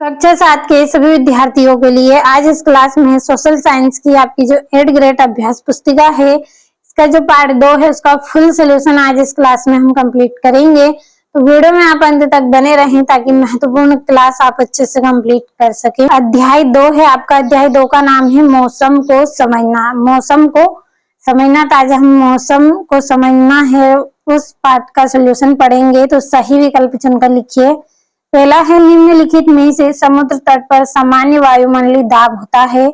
कक्षा 7 के सभी विद्यार्थियों के लिए आज इस क्लास में सोशल साइंस की आपकी जो 8th ग्रेड अभ्यास पुस्तिका है, इसका जो पार्ट 2 है उसका फुल सोल्यूशन आज इस क्लास में हम कंप्लीट करेंगे। तो वीडियो में आप अंत तक बने रहें ताकि महत्वपूर्ण क्लास आप अच्छे से कंप्लीट कर सकें। अध्याय 2 है आपका। अध्याय 2 का नाम है मौसम को समझना। मौसम को समझना, तो आज हम मौसम को समझना है उस पार्ट का सोल्यूशन पढ़ेंगे। तो सही विकल्प चुनकर लिखिए। पहला है निम्नलिखित में से समुद्र तट पर सामान्य वायुमंडलीय दाब होता है।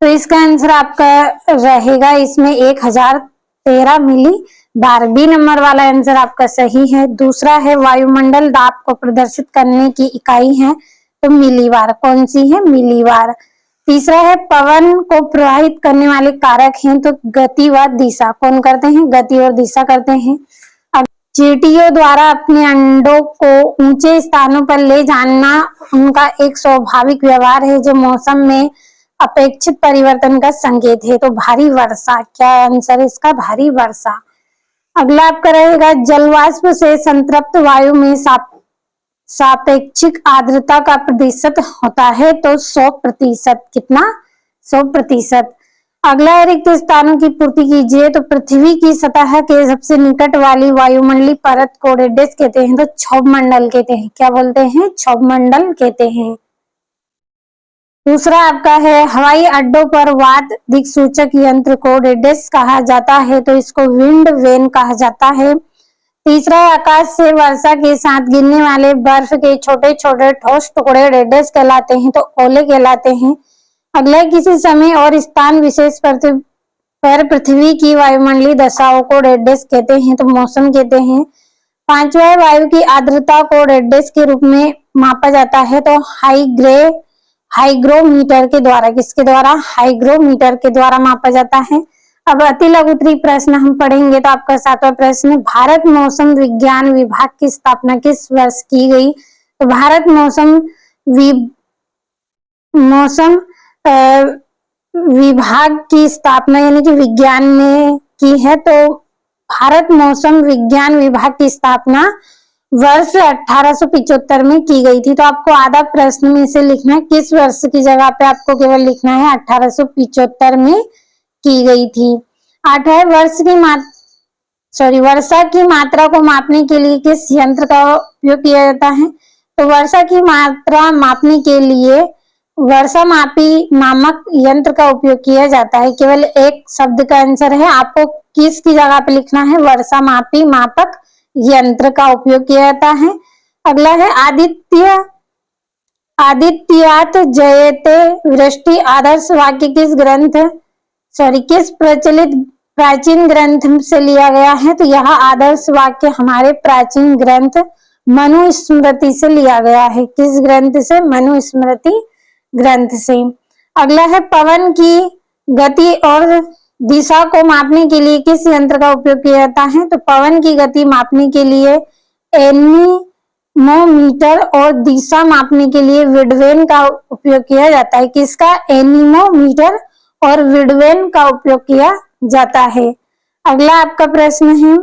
तो इसका आंसर आपका रहेगा इसमें 1013 मिली बार। बी नंबर वाला आंसर आपका सही है। दूसरा है वायुमंडल दाब को प्रदर्शित करने की इकाई है, तो मिलीबार। कौन सी है? मिलीबार। तीसरा है पवन को प्रवाहित करने वाले कारक हैं, तो गति व दिशा। कौन करते हैं? गति और दिशा करते हैं। चींटियों द्वारा अपने अंडों को ऊंचे स्थानों पर ले जाना उनका एक स्वाभाविक व्यवहार है, जो मौसम में अपेक्षित परिवर्तन का संकेत है, तो भारी वर्षा। क्या आंसर है इसका? भारी वर्षा। अगला आपका रहेगा जलवाष्प से संतृप्त वायु में सापेक्षिक आर्द्रता का प्रतिशत होता है, तो 100%। कितना? 100%। अगला रिक्त स्थानों की पूर्ति कीजिए। तो पृथ्वी की सतह के सबसे निकट वाली वायुमंडलीय परत को रेडियस कहते हैं, तो क्षोभ मंडल कहते हैं। क्या बोलते हैं? क्षोभ मंडल कहते हैं। दूसरा आपका है हवाई अड्डों पर वात दिक्सूचक यंत्र को रेडियस कहा जाता है, तो इसको विंड वेन कहा जाता है। तीसरा आकाश से वर्षा के साथ गिरने वाले बर्फ के छोटे छोटे ठोस टुकड़े रेडियस कहलाते हैं, तो ओले कहलाते हैं। अगला किसी समय और स्थान विशेष पर पृथ्वी की वायुमंडलीय दशाओं को रेडियस कहते हैं, तो मौसम कहते हैं। पांचवा वायु की आर्द्रता को रेडियस के रूप में मापा जाता है, तो हाइग्रोमीटर के द्वारा। किसके द्वारा? हाइग्रोमीटर के द्वारा मापा जाता है। अब अति लघुत्तरी प्रश्न हम पढ़ेंगे। तो आपका 7वां प्रश्न, भारत मौसम विज्ञान विभाग की स्थापना किस वर्ष की गई? तो भारत मौसम विभाग की स्थापना यानी कि विज्ञान ने की है, तो भारत मौसम विज्ञान विभाग की स्थापना वर्ष 1875 में की गई थी। तो आपको आधा प्रश्न में से लिखना है, किस वर्ष की जगह पे आपको केवल लिखना है 1875 में की गई थी। 8 वर्षा की मात्रा को मापने के लिए किस यंत्र का उपयोग किया जाता है? तो वर्षा की मात्रा मापने के लिए वर्षा मापी नामक यंत्र का उपयोग किया जाता है। केवल एक शब्द का आंसर है, आपको किसकी जगह पे लिखना है? वर्षा मापी मापक यंत्र का उपयोग किया जाता है। अगला है आदित्यात जयते वृष्टि आदर्श वाक्य किस प्रचलित प्राचीन ग्रंथ से लिया गया है? तो यह आदर्श वाक्य हमारे प्राचीन ग्रंथ मनुस्मृति से लिया गया है। किस ग्रंथ से? मनुस्मृति ग्रंथ से। अगला है पवन की गति और दिशा को मापने के लिए किस यंत्र का उपयोग किया जाता है? तो पवन की गति मापने के लिए एनीमोमीटर और दिशा मापने के लिए विडवेन का उपयोग किया जाता है। किसका? एनीमोमीटर और विडवेन का उपयोग किया जाता है। अगला आपका प्रश्न है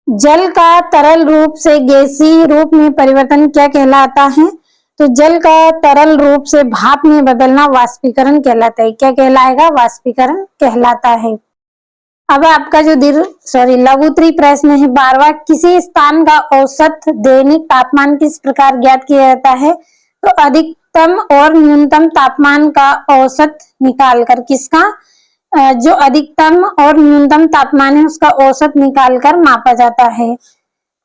जल का तरल रूप से गैसीय रूप में परिवर्तन क्या कहलाता है? तो जल का तरल रूप से भाप में बदलना वाष्पीकरण कहलाता है। क्या कहलाएगा? वाष्पीकरण कहलाता है। अब आपका जो लघुत्तरी प्रश्न है 12वां, किसी स्थान का औसत दैनिक तापमान किस प्रकार ज्ञात किया जाता है? तो अधिकतम और न्यूनतम तापमान का औसत निकालकर। किसका? जो अधिकतम और न्यूनतम तापमान है उसका औसत निकालकर मापा जाता है।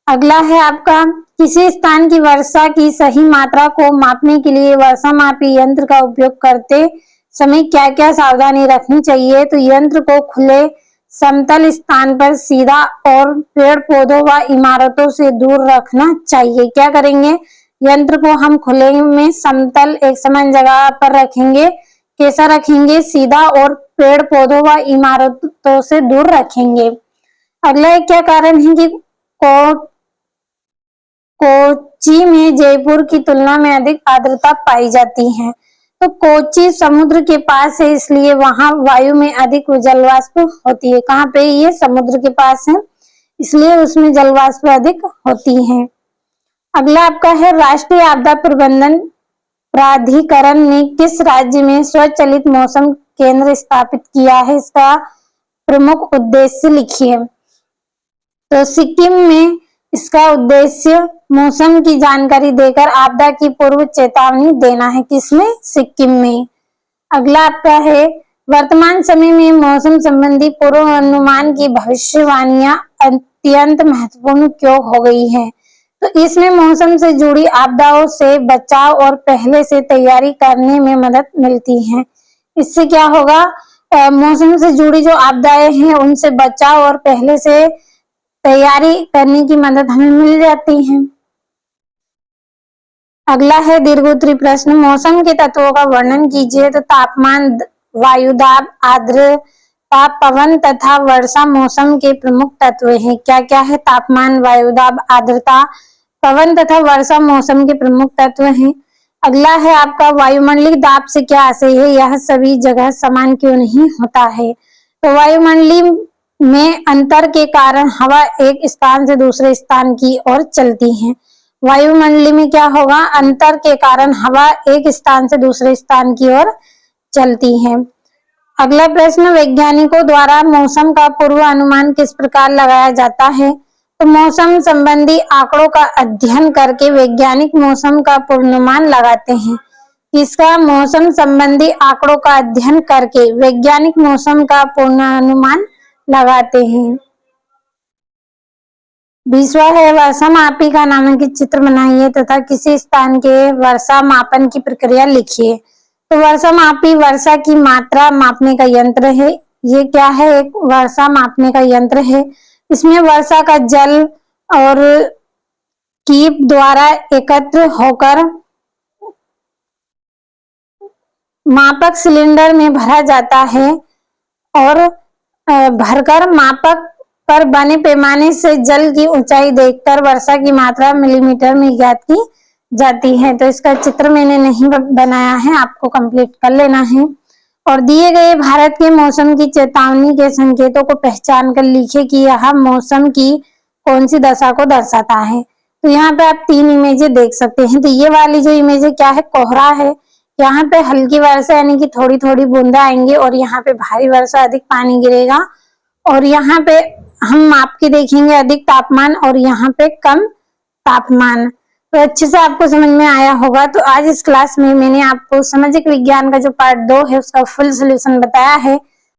अगला है आपका किसी स्थान की वर्षा की सही मात्रा को मापने के लिए वर्षा मापी यंत्र का उपयोग करते समय क्या क्या सावधानी रखनी चाहिए? तो यंत्र को खुले समतल स्थान पर सीधा और पेड़ पौधों व इमारतों से दूर रखना चाहिए। क्या करेंगे? यंत्र को हम खुले में समतल एक समान जगह पर रखेंगे। कैसा रखेंगे? सीधा और पेड़ पौधों व इमारतों से दूर रखेंगे। अगला क्या कारण है कि कोच्चि में जयपुर की तुलना में अधिक आर्द्रता पाई जाती है? तो कोच्चि समुद्र के पास है, इसलिए वहां वायु में अधिक जलवाष्प होती है। कहाँ पे? ये समुद्र के पास है, इसलिए उसमें जलवाष्प अधिक होती है। अगला आपका है राष्ट्रीय आपदा प्रबंधन प्राधिकरण ने किस राज्य में स्वचालित मौसम केंद्र स्थापित किया है, इसका प्रमुख उद्देश्य लिखिए। तो सिक्किम में इसका उद्देश्य मौसम की जानकारी देकर आपदा की पूर्व चेतावनी देना है। किसमें? सिक्किम में। अगला आपका है वर्तमान समय में मौसम संबंधी पूर्वानुमान की भविष्यवाणियां अत्यंत महत्वपूर्ण क्यों हो गई है? तो इसमें मौसम से जुड़ी आपदाओं से बचाव और पहले से तैयारी करने में मदद मिलती है। इससे क्या होगा, मौसम से जुड़ी जो आपदाएं हैं उनसे बचाव और पहले से तैयारी करने की मदद हमें मिल जाती है। अगला है दीर्घोत्तरी प्रश्न, मौसम के तत्वों का वर्णन कीजिए। तो तापमान, वायुदाब, आर्द्रता, पवन तथा वर्षा मौसम के प्रमुख तत्व हैं। क्या क्या है? तापमान, वायुदाब, आर्द्रता, पवन तथा वर्षा मौसम के प्रमुख तत्व हैं। अगला है आपका वायुमंडलीय दाब से क्या आशय है? यह सभी जगह समान क्यों नहीं होता है? तो वायुमंडलीय में अंतर के कारण हवा एक स्थान से दूसरे स्थान की ओर चलती है। वायुमंडलीय में क्या होगा, अंतर के कारण हवा एक स्थान से दूसरे स्थान की ओर चलती है। अगला प्रश्न, वैज्ञानिकों द्वारा मौसम का पूर्वानुमान किस प्रकार लगाया जाता है? तो मौसम संबंधी आंकड़ों का अध्ययन करके वैज्ञानिक मौसम का पूर्वानुमान लगाते हैं। इसका मौसम संबंधी आंकड़ों का अध्ययन करके वैज्ञानिक मौसम का पूर्वानुमान लगाते हैं। 20वां है वर्षा मापी का नामांकित चित्र बनाइए तथा किसी स्थान के वर्षा मापन की प्रक्रिया लिखिए। तो वर्षा मापी वर्षा की मात्रा मापने का यंत्र है। ये क्या है? एक वर्षा मापने का यंत्र है। इसमें वर्षा का जल और कीप द्वारा एकत्र होकर मापक सिलेंडर में भरा जाता है और भरकर मापक पर बने पैमाने से जल की ऊंचाई देखकर वर्षा की मात्रा मिलीमीटर में ज्ञात की जाती है। तो इसका चित्र मैंने नहीं बनाया है, आपको कंप्लीट कर लेना है। और दिए गए भारत के मौसम की चेतावनी के संकेतों को पहचान कर लिखे कि यह मौसम की कौन सी दशा को दर्शाता है। तो यहाँ पे आप 3 इमेजें देख सकते हैं। तो ये वाली जो इमेज है क्या है? कोहरा है। यहाँ पे हल्की वर्षा यानी कि थोड़ी थोड़ी बूंदा आएंगी और यहाँ पे भारी वर्षा, अधिक पानी गिरेगा। और यहाँ पे हम माप के देखेंगे अधिक तापमान और यहाँ पे कम तापमान। तो अच्छे से आपको समझ में आया होगा। तो आज इस क्लास में मैंने आपको सामाजिक विज्ञान का जो पार्ट 2 है उसका फुल सोल्यूशन बताया है।